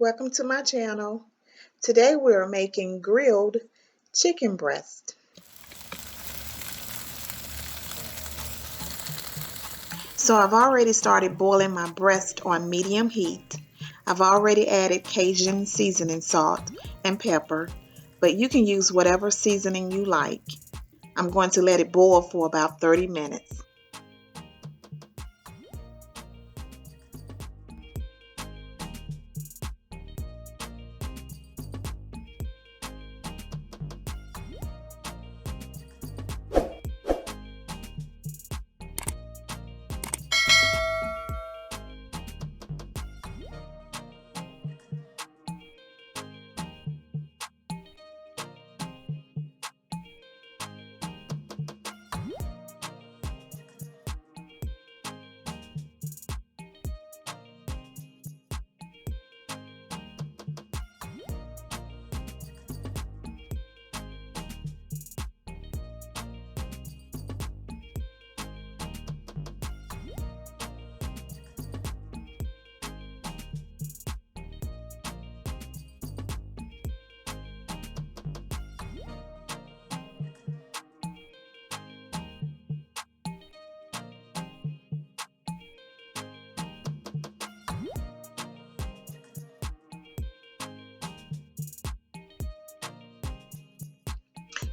Welcome to my channel. Today we're making grilled chicken breast. So I've already started boiling my breast on medium heat. I've already added Cajun seasoning salt and pepper, but you can use whatever seasoning you like. I'm going to let it boil for about 30 minutes.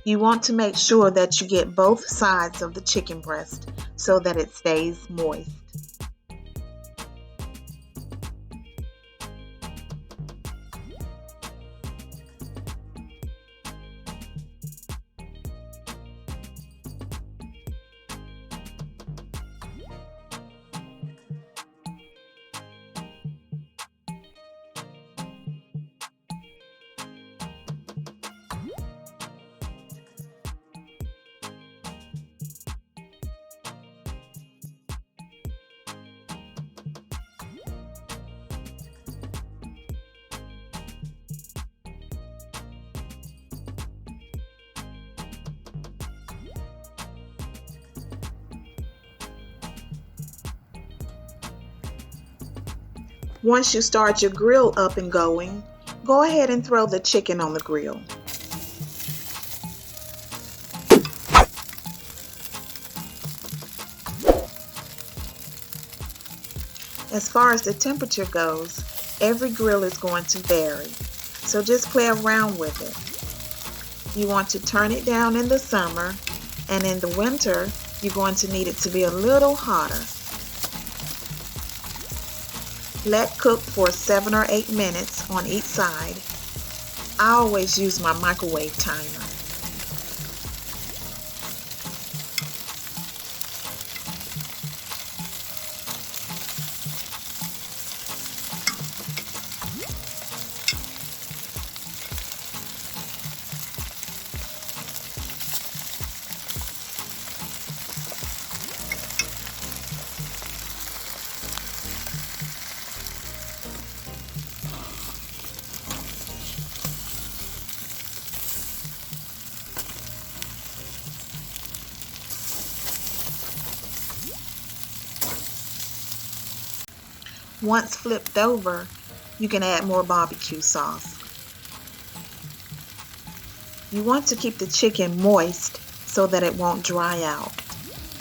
You want to make sure that you get both sides of the chicken breast so that it stays moist. Once you start your grill up and going, go ahead and throw the chicken on the grill. As far as the temperature goes, every grill is going to vary, so just play around with it. You want to turn it down in the summer, and in the winter, you're going to need it to be a little hotter. Let cook for 7 or 8 minutes on each side. I always use my microwave timer. Once flipped over, you can add more barbecue sauce. You want to keep the chicken moist so that it won't dry out.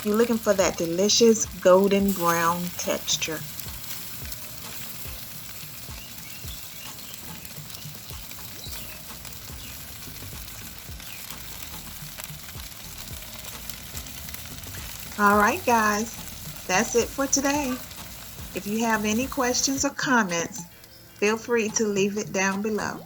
You're looking for that delicious golden brown texture. Alright guys, that's it for today. If you have any questions or comments, feel free to leave it down below.